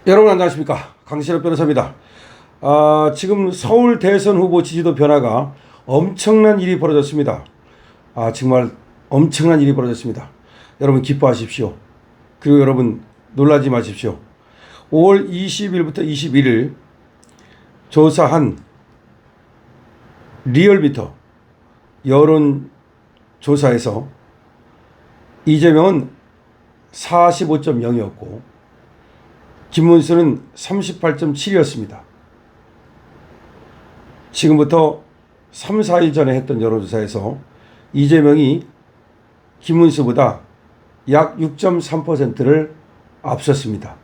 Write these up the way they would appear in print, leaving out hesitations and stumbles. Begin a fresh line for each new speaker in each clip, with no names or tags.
여러분 안녕하십니까, 강신업 변호사입니다. 지금 서울 대선 후보 지지도 변화가 엄청난 일이 벌어졌습니다. 정말 엄청난 일이 벌어졌습니다. 여러분 기뻐하십시오. 그리고 여러분 놀라지 마십시오. 5월 20일부터 21일 조사한 리얼미터 여론조사에서 이재명은 45.0이었고 김문수는 38.7이었습니다. 지금부터 3, 4일 전에 했던 여론조사에서 이재명이 김문수보다 약 6.3%를 앞섰습니다.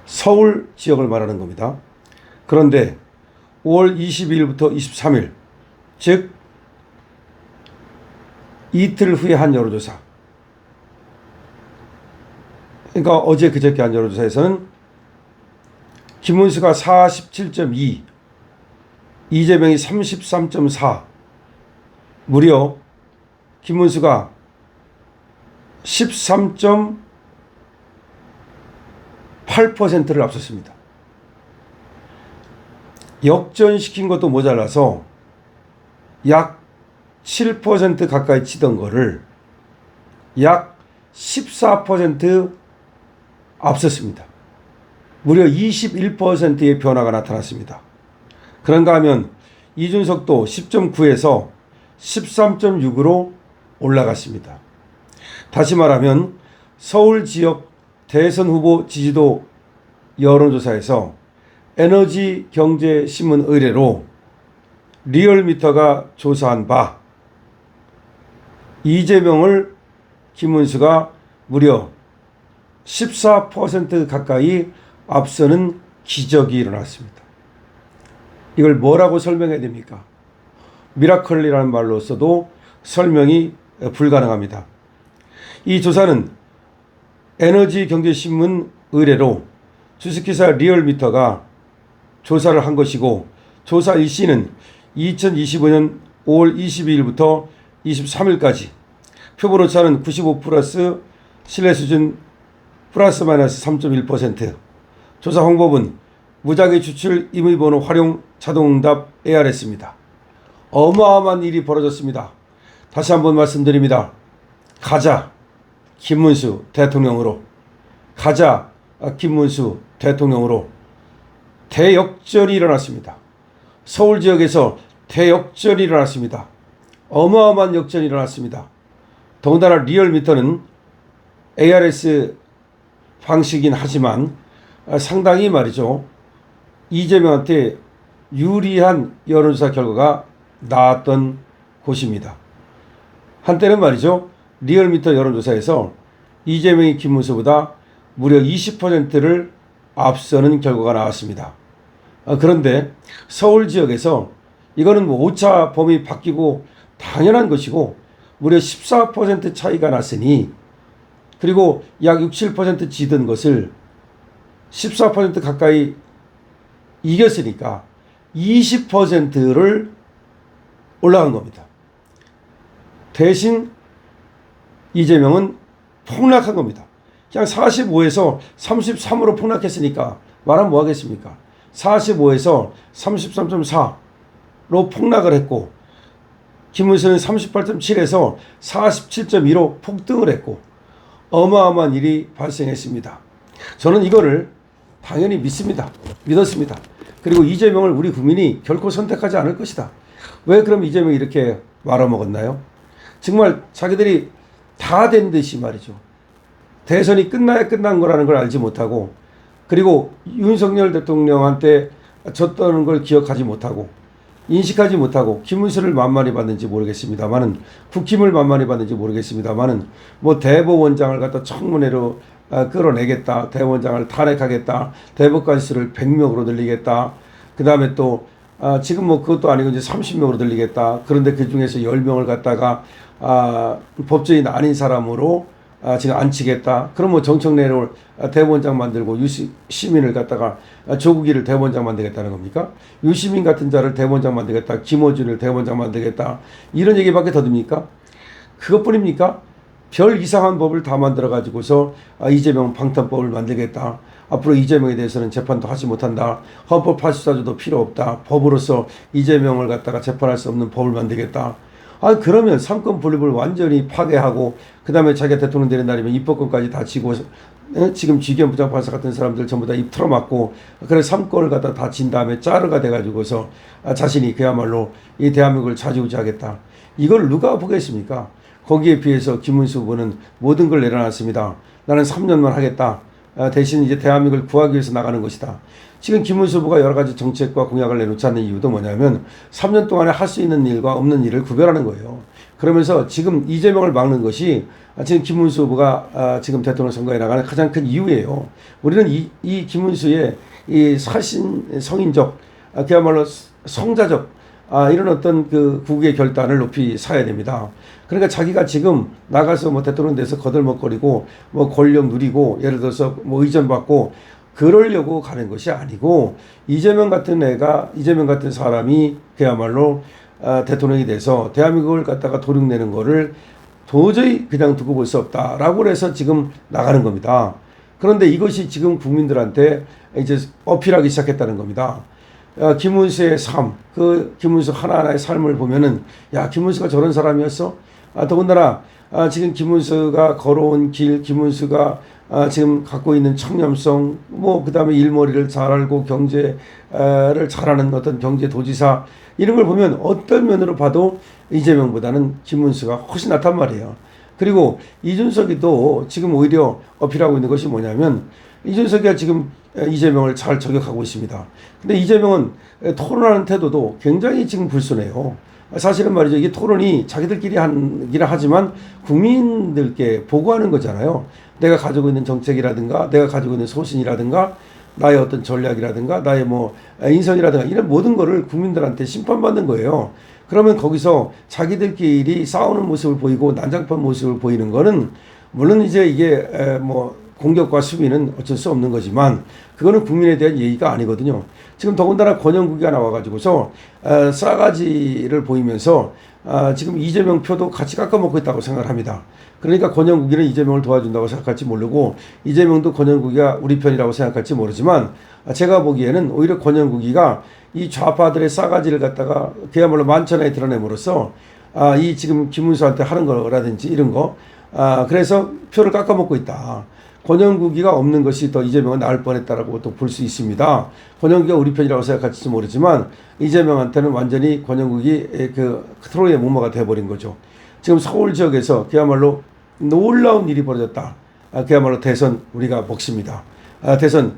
서울 지역을 말하는 겁니다. 그런데 5월 22일부터 23일, 즉 이틀 후에 한 여론조사, 그러니까 어제 그저께 한 여론조사에서는 김문수가 47.2, 이재명이 33.4, 무려 김문수가 13.8%를 앞섰습니다. 역전시킨 것도 모자라서 약 7% 가까이 치던 거를 약 14% 앞섰습니다. 무려 21%의 변화가 나타났습니다. 그런가 하면 이준석도 10.9에서 13.6으로 올라갔습니다. 다시 말하면 서울 지역 대선 후보 지지도 여론조사에서 에너지경제신문 의뢰로 리얼미터가 조사한 바 이재명을 김문수가 무려 14% 가까이 앞서는 기적이 일어났습니다. 이걸 뭐라고 설명해야 됩니까? 미라클이라는 말로써도 설명이 불가능합니다. 이 조사는 에너지경제신문 의뢰로 주식회사 리얼미터가 조사를 한 것이고, 조사 일시는 2025년 5월 22일부터 23일까지, 표본 오차는 95 플러스, 신뢰 수준 플러스 마이너스 3.1%, 조사 홍보문 무작위 추출 임의번호 활용 자동응답 ARS입니다. 어마어마한 일이 벌어졌습니다. 다시 한번 말씀드립니다. 가자 김문수 대통령으로, 가자 김문수 대통령으로 대역전이 일어났습니다. 서울 지역에서 대역전이 일어났습니다. 어마어마한 역전이 일어났습니다. 더군다나 리얼미터는 ARS 방식이긴 하지만 상당히 말이죠, 이재명한테 유리한 여론조사 결과가 나왔던 곳입니다. 한때는 말이죠, 리얼미터 여론조사에서 이재명이 김문수보다 무려 20%를 앞서는 결과가 나왔습니다. 그런데 서울 지역에서 이거는 뭐 오차 범위 바뀌고 당연한 것이고 무려 14% 차이가 났으니, 그리고 약 6, 7% 지던 것을 14% 가까이 이겼으니까 20%를 올라간 겁니다. 대신 이재명은 폭락한 겁니다. 그냥 45에서 33으로 폭락했으니까 말하면 뭐 하겠습니까? 45에서 33.4로 폭락을 했고, 김문수는 38.7에서 47.2로 폭등을 했고, 어마어마한 일이 발생했습니다. 저는 이거를 당연히 믿었습니다. 그리고 이재명을 우리 국민이 결코 선택하지 않을 것이다. 왜 그럼 이재명이 이렇게 말아먹었나요? 정말 자기들이 다 된 듯이 말이죠, 대선이 끝나야 끝난 거라는 걸 알지 못하고, 그리고 윤석열 대통령한테 졌다는 걸 기억하지 못하고 인식하지 못하고, 김문수를 만만히 봤는지 모르겠습니다만은, 국힘을 만만히 봤는지 모르겠습니다만은, 뭐 대법원장을 갖다 청문회로 끌어내겠다, 대법원장을 탄핵하겠다, 대법관 수를 100명으로 늘리겠다, 그 다음에 또 지금 뭐 그것도 아니고 이제 30명으로 늘리겠다. 그런데 그 중에서 10명을 갖다가 법조인 아닌 사람으로 지금 앉히겠다. 그럼 뭐 정청래를 대법원장 만들고 유시민을 갖다가 조국이를 대법원장 만들겠다는 겁니까? 유시민 같은 자를 대법원장 만들겠다. 김어준을 대법원장 만들겠다. 이런 얘기밖에 더 듭니까? 그것뿐입니까? 별 이상한 법을 다 만들어 가지고서 이재명 방탄법을 만들겠다. 앞으로 이재명에 대해서는 재판도 하지 못한다. 헌법 84조도 필요 없다. 법으로서 이재명을 갖다가 재판할 수 없는 법을 만들겠다. 아, 그러면 삼권 분립을 완전히 파괴하고 그다음에 자기가 대통령 되는 날이면 입법권까지 다 지고 지금 지기현 부장판사 같은 사람들 전부 다 입 틀어막고 그래서 삼권을 갖다 다 진 다음에 짜르가 돼가지고서 자신이 그야말로 이 대한민국을 좌지우지하겠다. 이걸 누가 보겠습니까? 거기에 비해서 김문수 후보는 모든 걸 내려놨습니다. 나는 3년만 하겠다. 대신 이제 대한민국을 구하기 위해서 나가는 것이다. 지금 김문수 후보가 여러 가지 정책과 공약을 내놓지 않는 이유도 뭐냐면 3년 동안에 할 수 있는 일과 없는 일을 구별하는 거예요. 그러면서 지금 이재명을 막는 것이 지금 김문수 후보가 지금 대통령 선거에 나가는 가장 큰 이유예요. 우리는 이 김문수의 이 성인적, 그야말로 성자적, 이런 어떤 그 국의 결단을 높이 사야 됩니다. 그러니까 자기가 지금 나가서 뭐 대통령 돼서 거들먹거리고 뭐 권력 누리고 예를 들어서 뭐 의전 받고 그러려고 가는 것이 아니고 이재명 같은 사람이 그야말로 대통령이 돼서 대한민국을 갖다가 도륙내는 거를 도저히 그냥 두고 볼 수 없다라고 해서 지금 나가는 겁니다. 그런데 이것이 지금 국민들한테 이제 어필하기 시작했다는 겁니다. 김문수의 삶, 그 김문수 하나하나의 삶을 보면은 야, 김문수가 저런 사람이었어? 더군다나 지금 김문수가 걸어온 길, 김문수가 지금 갖고 있는 청렴성, 뭐 그다음에 일머리를 잘 알고 경제를 잘하는 어떤 경제도지사 이런 걸 보면 어떤 면으로 봐도 이재명보다는 김문수가 훨씬 낫단 말이에요. 그리고 이준석이도 지금 오히려 어필하고 있는 것이 뭐냐면 이준석이가 지금 이재명을 잘 저격하고 있습니다. 근데 이재명은 토론하는 태도도 굉장히 지금 불순해요. 사실은 말이죠. 이게 토론이 자기들끼리 하기는 하지만 국민들께 보고하는 거잖아요. 내가 가지고 있는 정책이라든가 내가 가지고 있는 소신이라든가 나의 어떤 전략이라든가 나의 뭐 인성이라든가 이런 모든 거를 국민들한테 심판받는 거예요. 그러면 거기서 자기들끼리 싸우는 모습을 보이고 난장판 모습을 보이는 거는 물론 이제 이게 뭐 공격과 수비는 어쩔 수 없는 거지만 그거는 국민에 대한 예의가 아니거든요. 지금 더군다나 권영국이가 나와가지고서 싸가지를 보이면서 지금 이재명 표도 같이 깎아먹고 있다고 생각을 합니다. 그러니까 권영국이는 이재명을 도와준다고 생각할지 모르고 이재명도 권영국이가 우리 편이라고 생각할지 모르지만 제가 보기에는 오히려 권영국이가 이 좌파들의 싸가지를 갖다가 그야말로 만천하에 드러냄으로써 이 지금 김문수한테 하는 거라든지 이런 거 그래서 표를 깎아먹고 있다. 권영국이가 없는 것이 더 이재명은 나을 뻔했다라고 또 볼 수 있습니다. 권영국이가 우리 편이라고 생각할지 모르지만 이재명한테는 완전히 권영국이 그 트로이의 무마가 돼버린 거죠. 지금 서울 지역에서 그야말로 놀라운 일이 벌어졌다. 그야말로 대선 우리가 먹습니다. 대선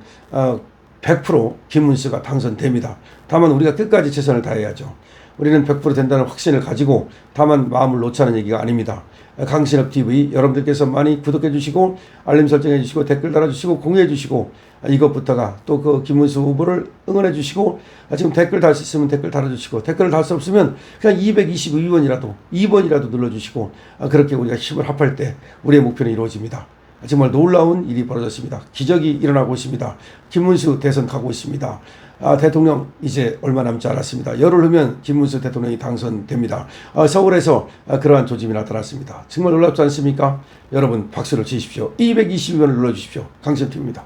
100% 김문수가 당선됩니다. 다만 우리가 끝까지 최선을 다해야죠. 우리는 100% 된다는 확신을 가지고 다만 마음을 놓자는 얘기가 아닙니다. 강신업TV 여러분들께서 많이 구독해 주시고 알림 설정해 주시고 댓글 달아주시고 공유해 주시고 이것부터가 또 그 김문수 후보를 응원해 주시고 지금 댓글 달 수 있으면 댓글 달아주시고 댓글을 달 수 없으면 그냥 222번이라도 눌러주시고 그렇게 우리가 힘을 합할 때 우리의 목표는 이루어집니다. 정말 놀라운 일이 벌어졌습니다. 기적이 일어나고 있습니다. 김문수 대선 가고 있습니다. 대통령 이제 얼마 남지 않았습니다. 열흘 후면 김문수 대통령이 당선됩니다. 서울에서 그러한 조짐이 나타났습니다. 정말 놀랍지 않습니까? 여러분 박수를 치십시오. 222번을 눌러주십시오. 강신TV입니다.